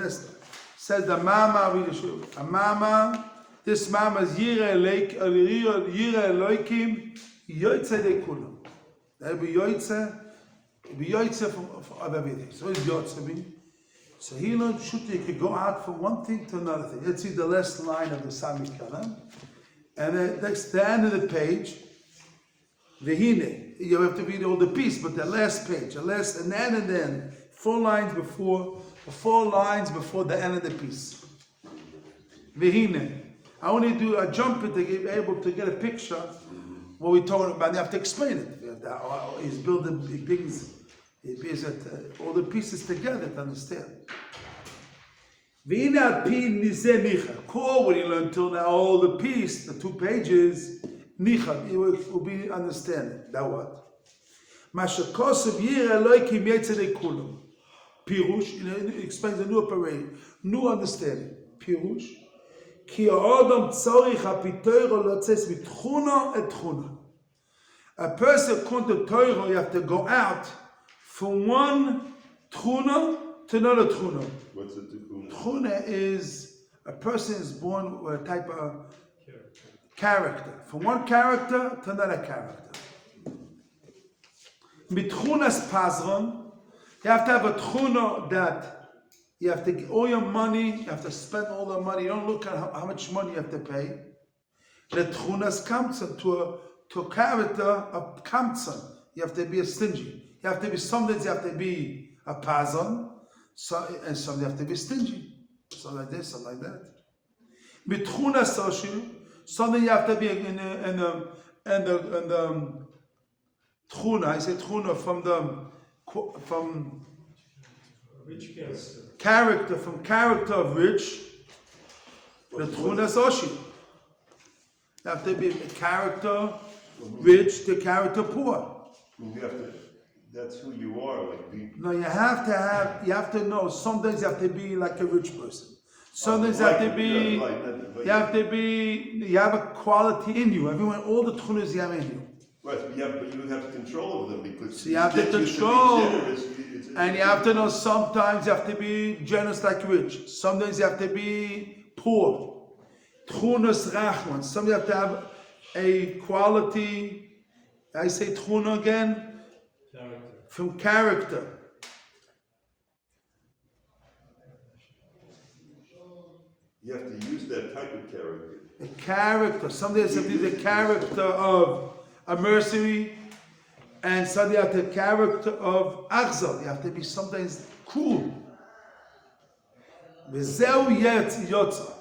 last line. Says the mama, read the shul. A mama, this mama is Yira Eloikim, Yoitze de Kulam. That will be Yoitze of everything. So it's Yoitze mean. So he learned Shut, you could go out from one thing to another thing. Let's see the last line of the Sami Kalam. And then next, the end of the page, Vehine. You have to read all the piece, but the last page, and then, 4 lines before the end of the piece. Vehine. I only do a jump it to be able to get a picture. What we're talking about, you have to explain it. He's building, he brings all the pieces together to understand. Vehine al pi nizeh nicha. Core, what you learned till now, all the piece, the 2 pages, nicha, it will be understanding. Now what? Mashakosov yir Eloikim yetzedei kulam. Pirush, it explains a new operation, new understanding. Pirush, ki ha'adam tzorich ha'pitoiro lotzes mitchuna et chuna. A person according to Torah, you have to go out from one tchuna to another tchuna. What's a tchuna? Tchuna is a person is born with a type of character. From one character to another character. Mitchunas pazron. You have to have a tchuna that you have to get all your money, you have to spend all the money, you don't look at how much money you have to pay. The tchunas kamtzon, to a character of kamtzon. You have to be a stingy. You have to be, some days you have to be a pazon, and some you have to be stingy. Some like this, some like that. Mitchunas social, something you have to be in the tchuna, I say tchuna from rich character, from character of rich, the tchuna soshi. You have to be a character rich to character poor. You have to, that's who you are, like No, you have to know, sometimes you have to be like a rich person. Sometimes you have to be, you have a quality in you. Everyone, all the tchunas you have in you. Right, but you have control over them because so you have to control, and you have to know sometimes you have to be generous like rich. Sometimes you have to be poor. Tchunas rachman. Sometimes you have to have a quality. I say tchuna again. Character. From character. You have to use that type of character. A character. Sometimes you have to be the character of a mercenary, and suddenly you have the character of Achzal. You have to be sometimes cruel. V'zeu yotza.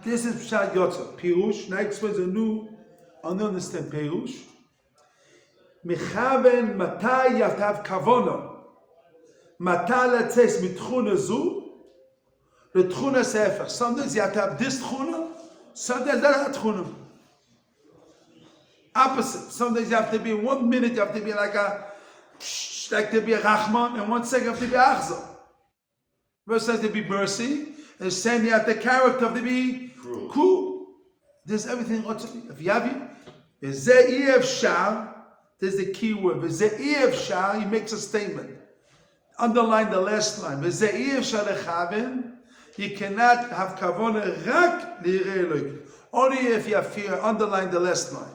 This is Pshat Yotza. Pirush. Now explains a new understand Pirush. Mechaven matai, you have to have kavona. Matai letzes mitchuna zu. The tchuna sefer. Sometimes you have to have this tchuna. Sometimes that tchuna. Opposite. Sometimes you have to be 1 minute, you have to be like a Rahman, and 1 second you have to be Achzal. Verse says to be mercy, and saying you have the character of to be cool. There's everything. If you have it, there's the key word. He makes a statement. Underline the last line. You cannot have kavona rak li'irei Elokim. Only if you have fear. Underline the last line.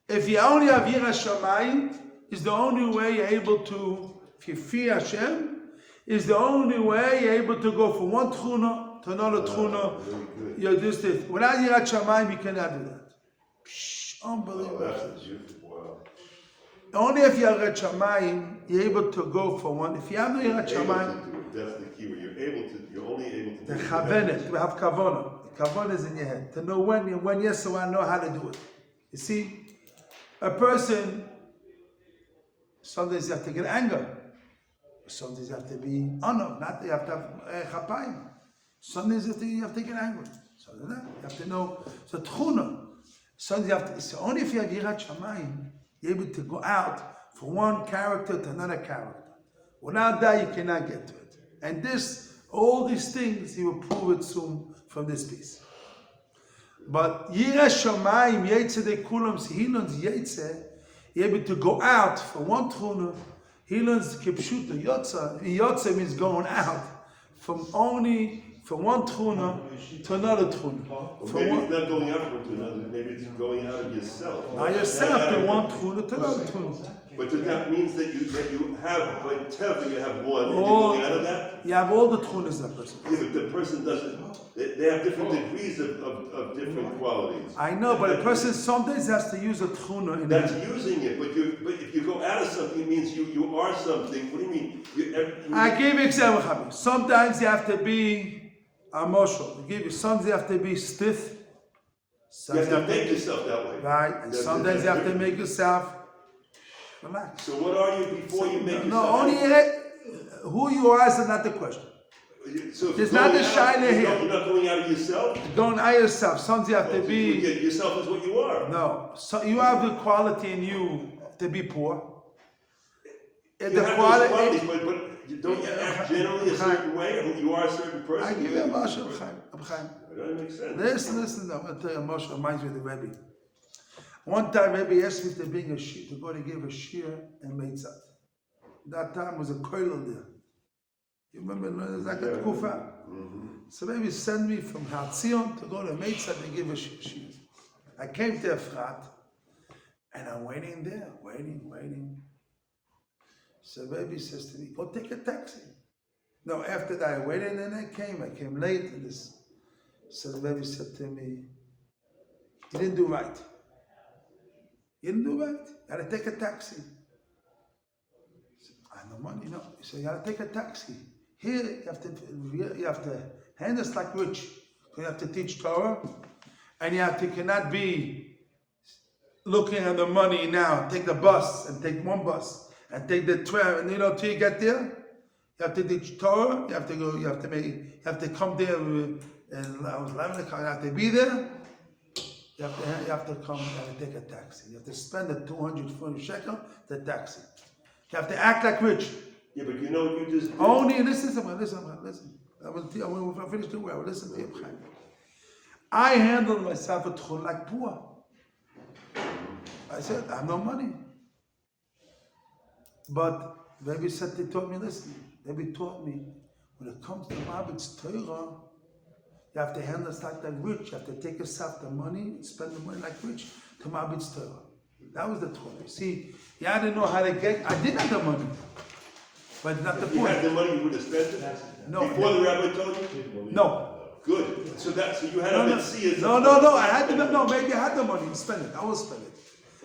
If you only have Yiras Shamayim, is the only way you're able to, if you fear Hashem, is the only way you're able to go from one tchuna to another tchuna. You're just it. Without Yiras Shamayim, you cannot do that. Unbelievable. Wow. Only if you have Yiras Shamayim, you're able to go from one. If you have no Yiras Shamayim, That's the key. Where you're only able to. the chavenet, we have kavona. The kavona is in your head. To know when yes, so I know how to do it. You see? A person, sometimes you have to get anger. Sometimes you have to be honor. Not you have to have chapayim. Sometimes you have to get angry. Sometimes you have to know. So tchuna. Sometimes you have to. So only if you have yirat shamayim, you're able to go out from one character to another character. Without that, you cannot get to it. And this, all these things, he will prove it soon from this piece. But Yiras Shamayim, Yetze de Kulam, he learns Yetze, you're able to go out from one tchuna, he learns Kipshuta, Yotza. Yotza means going out from one tchuna to another tchuna. Or From maybe one, it's not going out from to another, maybe it's going out of yourself. now yourself from one tchuna to another tchuna. But that means that you have, like Teva, you have one, and you're All, going out of that? you have all the tchunas that person. Yeah, but the person doesn't, they have different degrees of different qualities. I know, but a person sometimes has to use a tchuna in That's it. using it, but if you go out of something, it means you are something. What do you mean? I give you an example, Chabi. Sometimes you have to be emotional. Sometimes you have to be stiff. You have to make yourself that way. Right, and sometimes you have to make yourself relax. So what are you before you make No, yourself? only who you are is not the question. So if There's you're not going a out, shine here. You're not going out of yourself. Don't eye yourself. Sometimes you have to be. Yourself is what you are. No, so you have the quality in you to be poor. You have those qualities, but don't you act generally a certain way, or you are a certain person? I give you a Moshe, Chaim. That doesn't make sense. Listen, I'm going to tell you, Moshe reminds me of the Rabbi. One time, Rabbi asked me to bring to go to give a shir in Meitzat. That time was a koilel there. You remember, there's like a kufa. So Rabbi sent me from Hatzion to go to Meitzat and give a shir. I came to Efrat, and I'm waiting there, waiting. So Rabbi says to me, go take a taxi. No, after that, I waited and I came late. And this. So the Rabbi said to me, you didn't do right. You gotta take a taxi. I said, I have no money, no. He said, you gotta take a taxi. Here, you have to hand us like rich. You have to teach Torah, and you cannot be looking at the money now. Take the bus, and take one bus, and take the tram, and till you get there, you have to teach Torah. You have to go. You have to come there, and I was 11 o'clock. You have to be there. You have to come and take a taxi. You have to spend the 240 shekel the taxi. You have to act like rich. Yeah, but you know what you just did? Only listen. I'm going to finish the well. Listen to him. I handled myself at Tchul like poor. I said, I have no money. But Rabbi said, they taught me, listen. Rabbi taught me, when it comes to Mabit's Torah, you have to handle it like rich. You have to take yourself the money, spend the money like rich to Mabit's Torah. That was the Torah. See, you had to know how to get. I did have the money, but not the If you point. had the money, you would have spent it? No. Before the rabbi told you? No. Good. So you had a mitzvah. No. I had maybe I had the money. Spend it. I will spend it.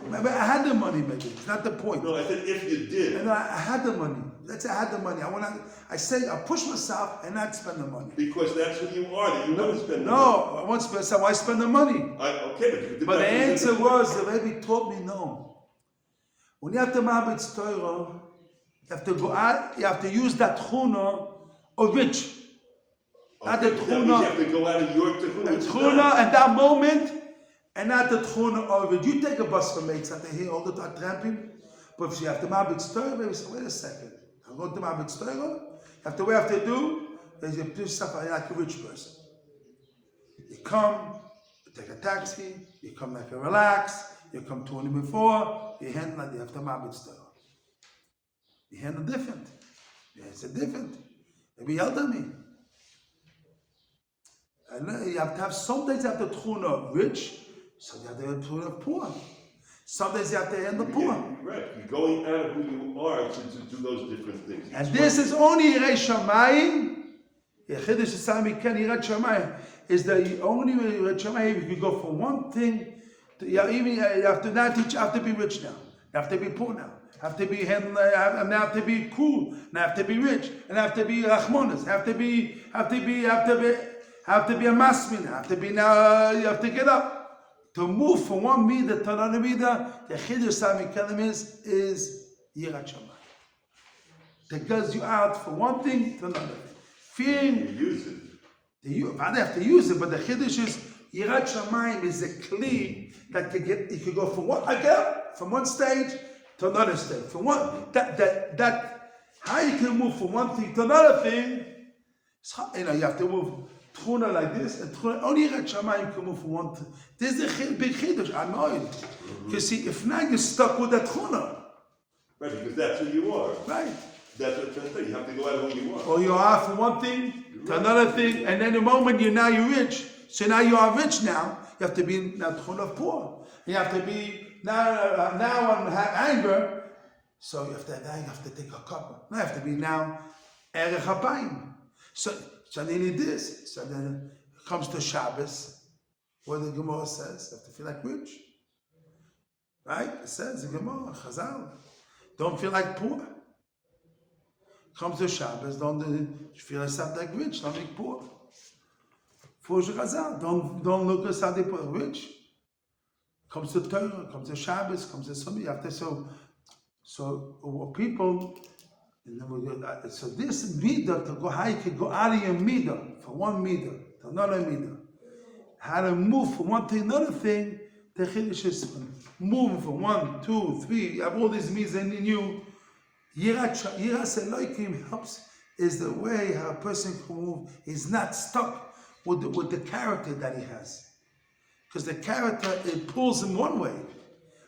Maybe I had the money. Maybe it's not the point. No, I said if you did. No, I had the money. Let's say I had the money. I push myself and not spend the money. Because that's who you are. That you want to spend the money. No, I want to spend. So why spend the money? Okay, But the answer was, the Rabbi taught me no. When you have to Mabit's Torah, you have to go out, you have to use that tchuna of rich. Not the That means you have tchuna. to go out of your tchuna. The tchuna at that moment, and not the tchuna of it. You take a bus from Meitzat here all the time tramping, but if you have to Mabit's Torah, maybe say, wait a second. I'm going to Mabit's Torah. What you have to do is you do something like a rich person. You come, you take a taxi, you come like a relax, you come 20 before, you handle like you have to Mabit's Torah. You handle different. It's a different. Maybe yelled at me. And you have to have, sometimes you have the tchuna of rich, so you have the tchuna of poor. Sometimes you have to handle poor. Right. You're going out of who you are to do those different things. And this is only Yirei Shamayim. Yechidush Sami Ken Yirat Shamayim is the only way Yirat Shamayim. You can go from one thing to you have to now teach. You have to be rich now. You have to be poor now. You have to be handling. And have to be cool. And have to be rich. And have to be rachmonas. Have to be a masmin. Have to be now. You have to get up. To move from one midah to another midah, the Yechidush Sami Ken is Yirat Shamayim. That goes you out from one thing to another. Fearing. You use it. I have to use it, but the Chiddush is Yirat Shamayim is a kli that you can go from one stage to another stage. From one that how you can move from one thing to another thing. You have to move tchuna like this, and tchuna, only Yirat Shamayim can move from one thing. This is the big Chiddush. I know it. You see, if not, you're stuck with that tchuna. Right, because that's who you are. Right. That's what I'm trying to say. You have to go out of who you are. Or you are from one thing to another thing, and then the moment you're rich, so now you are rich now, you have to be not of poor. You have to be now have anger, so you have to take a cup. Now you have to be now erech hapayim. So then you need this. So then it comes to Shabbos, where the Gemara says you have to feel like rich. Right? It says the Gemara, Chazal, don't feel like poor. Comes to Shabbos, don't feel yourself like rich, don't be poor. For Chazal, don't look at yourself like rich. Comes to Torah, comes to Shabbos, comes to something. You have to so people. So this midah to go how you can go out of your midah from one midah to another midah. How to move from one thing to another thing. The chiddush is moving from 1, 2, 3. You have all these midas in you. Yiras Elokim helps is the way how a person can move. He's not stuck with the character that he has. Because the character, it pulls him one way.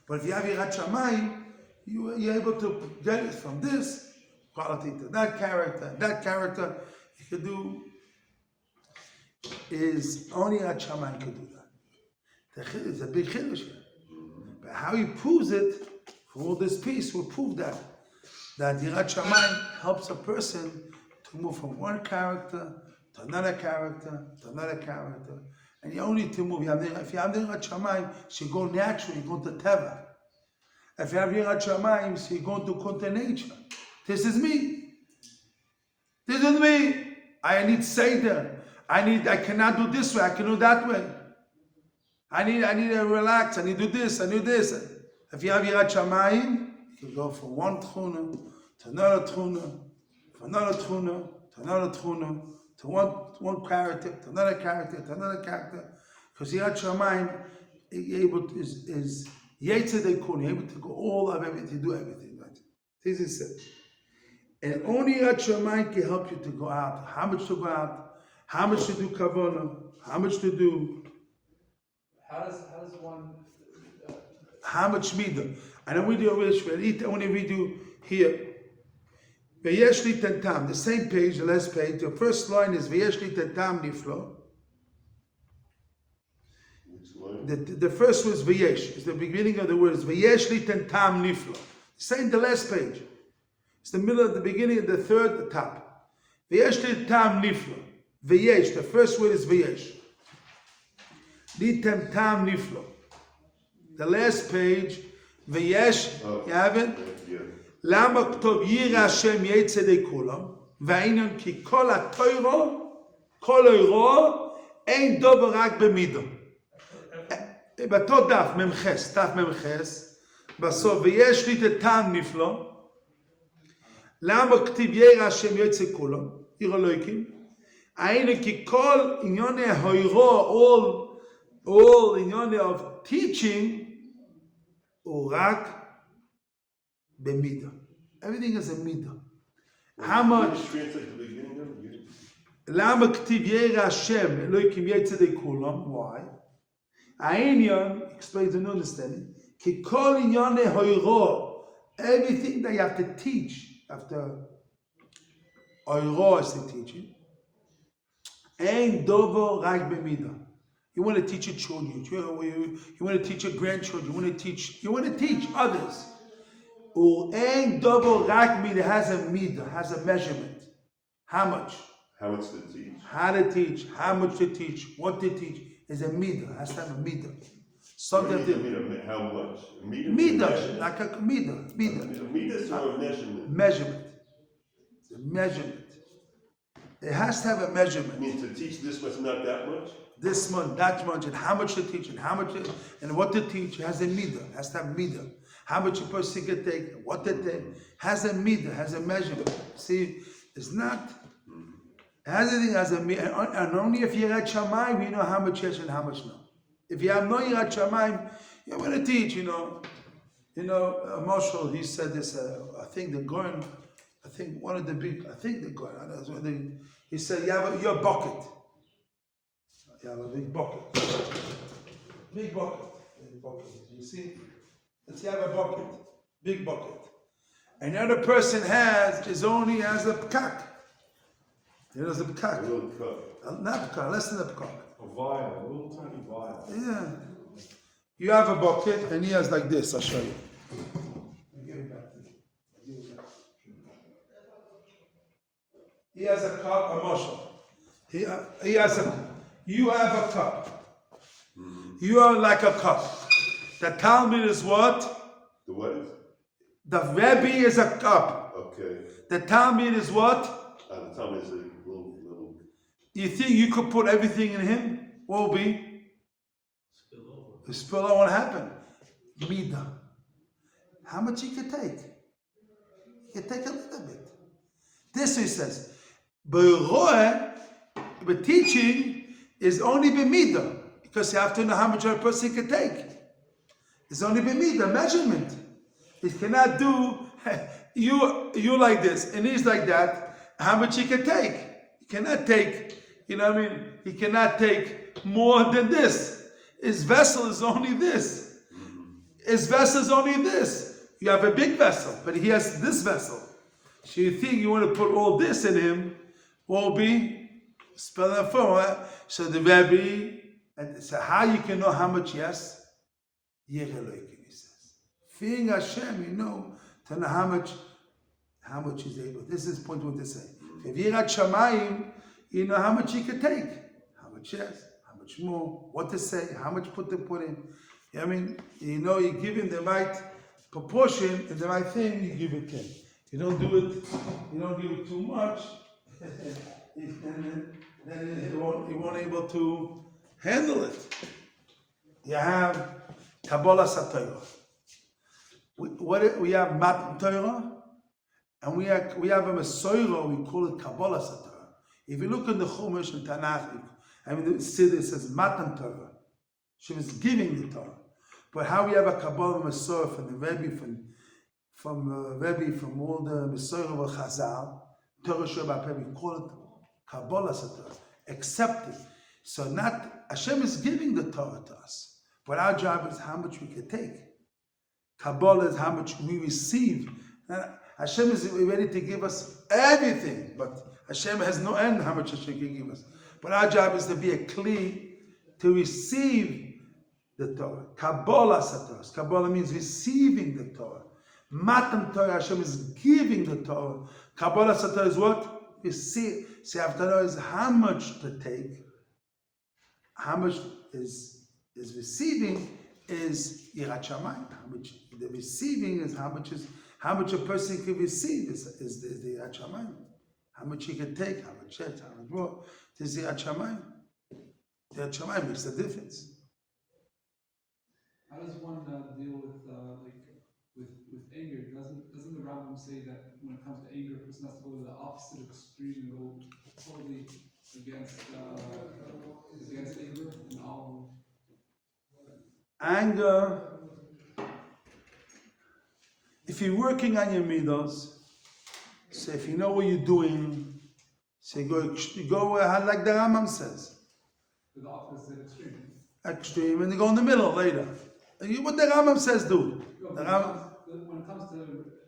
But if you have Yiras Shamayim, you're able to get it from this quality to that character. You could do is only Yiras Shamayim could do that. It's a big chiddush here. But how he proves it, for all this piece, will prove that Yiras Shamayim helps a person to move from one character to another character to another character. And you only need to move. If you have Yiras Shamayim, so you go naturally, you go to Teva. If you have Yiras Shamayim, so you go to contra nature. This is me. This is me. I need Seder. I cannot do this way, I can do that way. I need to relax, I need to do this, I need this. If you have Yiras Shamayim, you can go from one tchuna to another tchuna, from another tchuna to another tchuna, to one character, to another character, to another character. Because Yiras Shamayim is Yetzirah Kun, able to go all of everything, to do everything. Right? This is it. And only Yiras Shamayim can help you to go out. How much to go out, how much to do kavanah, how much to do. How does one? How much midah? And then we do only we do here. V'yesh li tentam. The same page, the last page. The first line is v'yesh li tentam niflo. The first was v'yesh. It's the beginning of the words v'yesh li tentam niflo. Same the last page. It's the middle of the beginning of the third, the top. V'yesh li tentam niflo. V'yesh. The first word is v'yesh. Li tentam niflo. The last page, v'yesh, you have it? Lama k'tov yira Hashem yetzedei kulam, v'ainon ki kol ha'toiro, kol oiro, ein dober rak b'midah. באותו דף ממחס, בסוף, ויש לי את הטעם נפלא, למה כתיב ירא השם יוצא כולם, עיר אלוהיקים, היינו כי כל ענייני ההוירו, all ענייני of teaching, הוא רק במידה. Everything is a midah. How much? למה כתיב ירא השם, אלוהיקים יצא די כולם, why? העניין, explains and understanding, כי כל ענייני ההוירו, everything that you have to teach, after oiro is the teaching, אין דובר רק במידה. You want to teach your children, you want to teach your grandchildren, you want to teach others. אין דובר רק מידה, has a midah, has a measurement. How much? How much to teach? How to teach, how much to teach, what to teach is a midah, has to have a midah. Something to how much? Midah, like a midah. Midah is a measurement. Measurement. It's a measurement. It has to have a measurement. It means to teach this much, not that much? This much, that much, and how much to teach, and how much, and what to teach. It has a midah, has to have midah. How much a person can take, what to take. Has a midah, has a measurement. See, it's not, everything has a midah, and only if you're at Shamayim, you know how much yes and how much no. If you have no Yiras Shamayim, you're going to teach, Marshall, he said this, I think the Goren, he said, you have your bucket. You have a big bucket. Big bucket. You see? Let's have a bucket. Big bucket. And the other person has a pkak. You know, the A pekak. little cup. Not pekak, less than a pekak. A vial, a little tiny vial. Yeah. You have a bucket, and he has like this. I'll show you. I'll give it back to you. I'll give it back. He has a cup, a mushel. He has a. You have a cup. You are like a cup. The Talmud is what? The what is? The Rebbe is a cup. Okay. The Talmud is what? The Talmud is a little. You think you could put everything in him? What will be? The spillover won't happen. Mida. How much he could take? He could take a little bit. This he says. But teaching is only b'mida, because you have to know how much a person can take. It's only b'mida, measurement. He cannot do you like this and he's like that. How much he can take? He cannot take. You know what I mean? He cannot take more than this. His vessel is only this. His vessel is only this. You have a big vessel, but he has this vessel. So you think you want to put all this in him, will be spell that for. So the Rabbi, and so how you can know how much? Yes, Yereloikim, he says. Fearing Hashem, you know, to know how much he's able. This is point what they say. If Yirat Shamayim, you know how much he can take. How much yes, how much more, what to say, how much put in. I mean, you know, you give him the right proportion and the right thing, you give it to him. You don't give it too much, then he won't able to handle it. You have Kabbalah Satayah. We have Matan Torah, and we have a Mesorah, we call it Kabbalah Satayah. If you look in the Chumash and Tanakh, I mean, the Siddur says Matan Torah. She was giving the Torah. But how we have a Kabbalah Mesorah from the Rabbi, from all the Mesorah of Chazal, Torah Shabbat, we call it Kabbalah Satayah, accepted. So not, Hashem is giving the Torah to us, but our job is how much we can take. Kabbalah is how much we receive. And Hashem is ready to give us everything, but Hashem has no end how much Hashem can give us. But our job is to be a kli to receive the Torah. Kabbalah Satayah. Kabbalah means receiving the Torah. Matan Torah, Hashem is giving the Torah. Kabbalah Satayah is what? Receive. See, after know is how much to take. How much is receiving is Yirat Shamayim. How much the receiving is how much a person can receive is the Yirat Shamayim. How much he can take, how much less, how much more. This is Yirat Shamayim. Yirat Shamayim makes the difference. How does one deal with anger? Doesn't the Rabbi say that when it comes to anger, a person has to go to the opposite extreme and go totally against anger and all? Anger. If you're working on your midos, so if you know what you're doing, so go like the Rambam says. To the opposite extreme. Extreme, and you go in the middle later. What the Rambam says, do. No, The when it comes to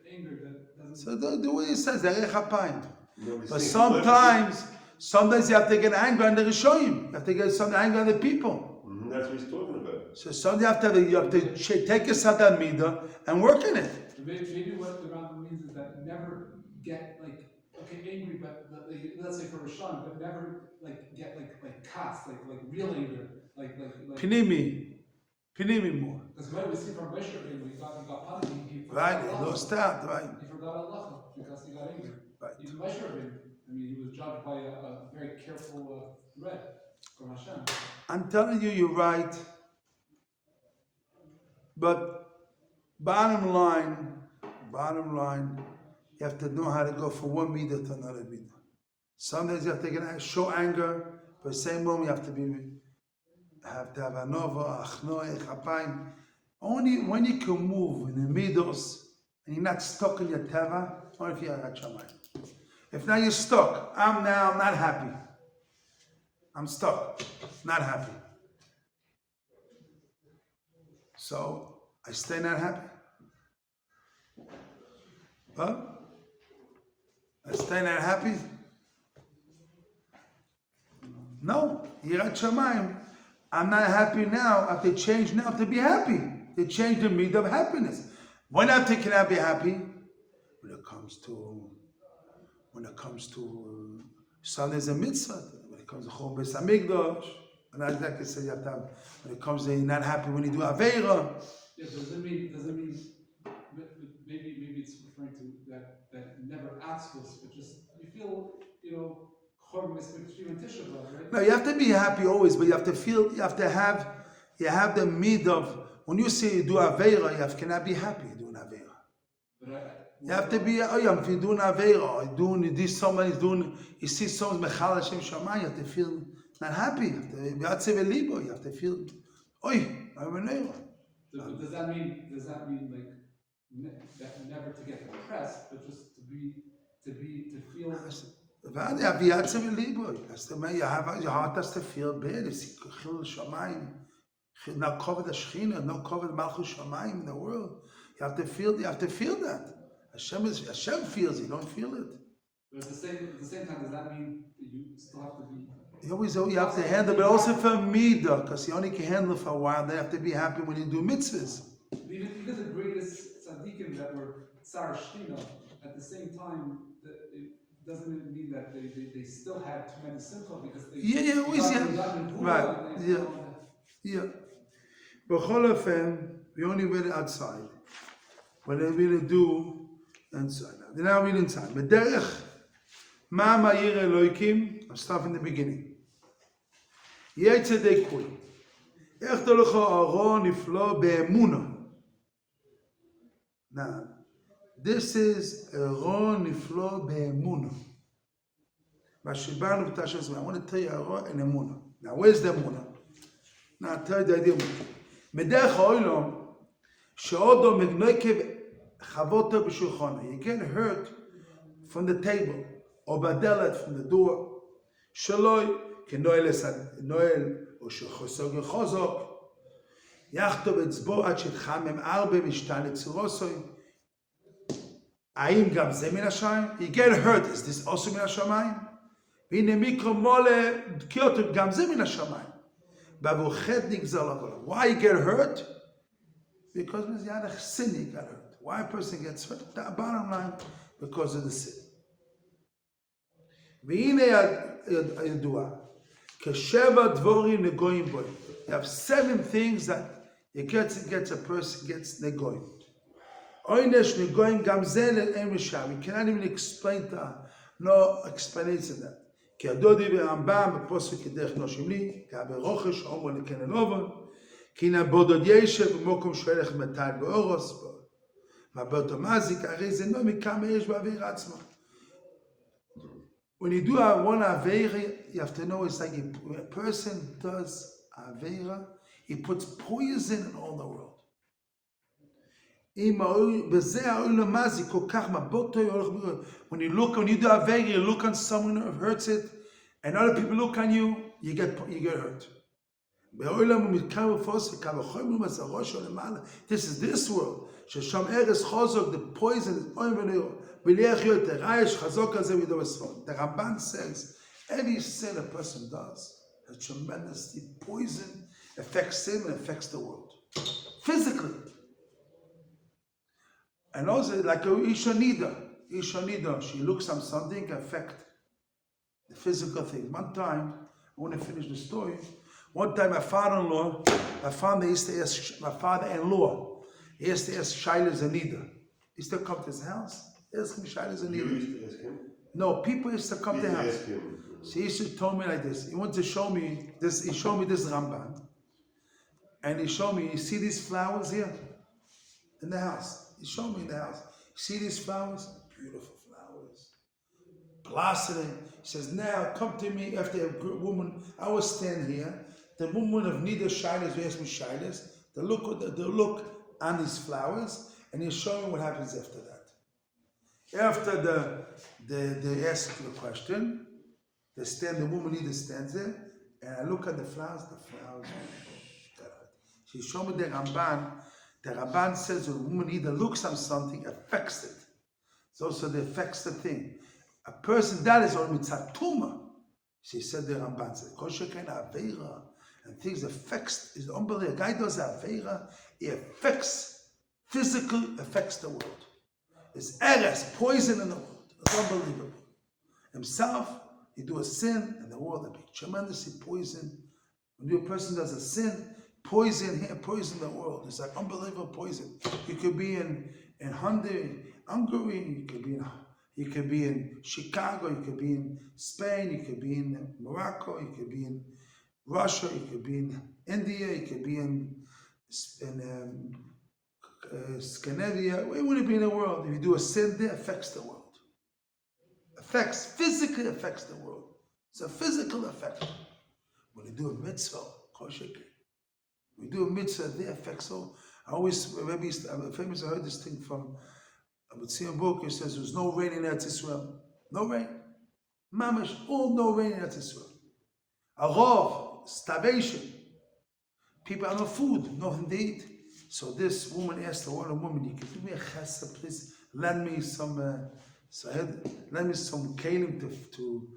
anger, that doesn't. So do what he says, the Rechapayim. Nobody's But thinking sometimes you have to get angry on the Rishoyim. You have to get some anger on the people. That's what he's talking about. So sometimes you have to take a Satan Midah and work in it. Maybe what the Rambam means is that never get angry, but let's say for Rishon, but never get cast, like real anger, like Pinimi more. Because what we see from Moshe, when he got punished, he forgot Right, he lost out, right. He forgot Allah because he got angry. Right. Even Moshe, he was judged by a very careful thread from Hashem. I'm telling you, you're right. But bottom line, you have to know how to go from one midah to another midah. Sometimes you have to show anger, but at the same moment you have to have anova, achnoi, chapayim. Only when you can move in the midos and you're not stuck in your teva, only if you're at Shamayim. If now you're stuck, I'm not happy. I'm stuck, not happy. So I stay not happy. But I stay not happy. No, Yirat Shamayim. I'm not happy now. I have to change now to be happy. They change the meaning of happiness. When after can I be happy? When it comes to Sunday's a mitzvah. When it comes to Chol Beis Hamikdash, and as like I said, you have to have, when it comes to you're not happy when you do Aveira. Yeah, doesn't mean maybe it's referring to that never asks us, but just you feel, Chol Beis Hamikdash and Tisha B'Av, right? No, you have to be happy always, but you have to have the mid of, when you say you do Aveira, you cannot be happy doing Aveira. You have to be, if you're doing Aveira, you see someone's Mechal Hashem Shammai, you have to feel not happy. You have to feel, I'm an Eira. But does that mean like that never to get depressed, but just to feel? Your heart has to feel bad. It's Chil Shamayim. Not cover the Shechina, not cover the Malchus Shamayim in the world. You have to feel that. Hashem feels it, you don't feel it. But at the same time, does that mean that you still have to be? You have to handle, but also for Midah, because you only can handle for a while. They have to be happy when you do mitzvahs. Even the greatest tzaddikim that were Tsar Shechina, at the same time, it doesn't mean that they still had tremendous simcha because they Yeah. But we only read it outside. What they really do inside. They now read inside. B'derech ma ma'ir Elokim. I'll start from the beginning. Yeh tzedek kuli. Ech tolcha aron niflo be'emuna. Now, this is aron niflo be'emuna. V'shibanu v'tashem. I want to tell you aron and emuna. Now, where's the emuna? Now, I'll tell you the idea. Medech ha'olam she'odo megnoikev chavoto b'shulchana. You get hurt from the table or badelet from the door. Shaloi כנועל או שחוסר גחוזוק יכתוב אצבו עד שתחמם ארבע משתן לצירוסוי. האם גם זה מן השמיים? You get hurt, is this also מן השמיים? והנה מיקרו מולה דקיותו, גם זה מן השמיים. בעבור חטא נגזר לבוא. Why you get hurt? Because you had a sin, you got hurt. Why a person gets hurt? The bottom line, because of the sin. והנה הידוע. Kesheva dvorim negoyim boy. You have 7 things that it gets a person gets negoyim. Oynesh negoyim gamzel el emisham. You cannot even explain that. No explanation that. Ki adodi v'Rambam b'posuk kederech noshim li. Ki aberochesh omer leken elovon. Ki na bodod yeshev v'mokom shoelech metal v'oros. Ma'beoto mazik ari ze no mikam yesh ba'avir atzma. When you do one Aveira, you have to know it's like when a person does Aveira, he puts poison in all the world. When you do Aveira, you look on someone who hurts it, and other people look on you, you get hurt. This is this world. The poison is the Ramban says every sin a person does has tremendously poison, affects him and affects the world. Physically. And also like a Isha Nida, she looks on something affect the physical thing. One time, I want to finish the story. One time my father-in-law used to ask, my father-in-law, he used to ask Shailas and Nida. He used to come to his house. Ask him Shailas and You Nida. used to ask him? No, people used to come to his house. Ask him. So he used to tell me like this. He wanted to show me this. He showed me this Ramban, and he showed me. You see these flowers here in the house. He showed me in the house. You see these flowers? Beautiful flowers, blossoming. He says, "Now come to me after a woman. I will stand here. The woman of Nida Shailas will ask me Shailas. The look on these flowers, and he'll show me what happens after that. After they ask the question, the woman either stands there, and I look at the flowers. She showed me the Ramban. The Ramban says when a woman either looks on something, affects it. So the affects the thing. A person that is on mitzvah tuma. She said the Ramban said, Kol shekein aveira, and things affects, is unbelievable. A guy does aveira, it affects, physical affects the world. There's eres, poison in the world. It's unbelievable. Himself, he do a sin, and the world will be tremendously poisoned. When a person does a sin, poison here, poison the world. It's like unbelievable poison. You could be in Hungary, you could be in Chicago, you could be in Spain, you could be in Morocco, you could be in Russia, you could be in India, you could be in Scandinavia. Where would it be in the world? If you do a sin there, it affects the world. Physically affects the world. It's a physical effect. When you do a mitzvah, we do a mitzvah, there affects all. I always, Rabbi, I heard this thing from, I would see a book, it says there's no rain in Eretz Israel. No rain. Mamash, all no rain in Eretz Israel. A rov, starvation. People have no food, nothing to eat. So this woman asked the one woman, you can do me a chesed, please lend me some, lend me some kelim to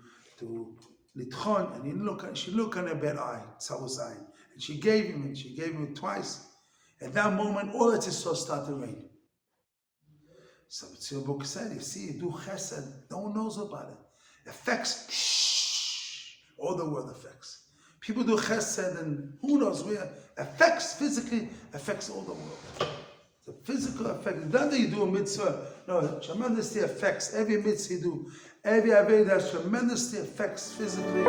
litchon, and she looked on her bad eye, Tzavos eye, and she gave him it twice. At that moment, all Eretz Yisrael started to rain. So the book said, you see, you do chesed, no one knows about it. Affects, all the world affects. People do chesed, and who knows where, affects, physically affects all the world. The physical effect, not that you do a mitzvah, no, tremendously affects every mitzvah you do. Every aved has tremendously affects physically.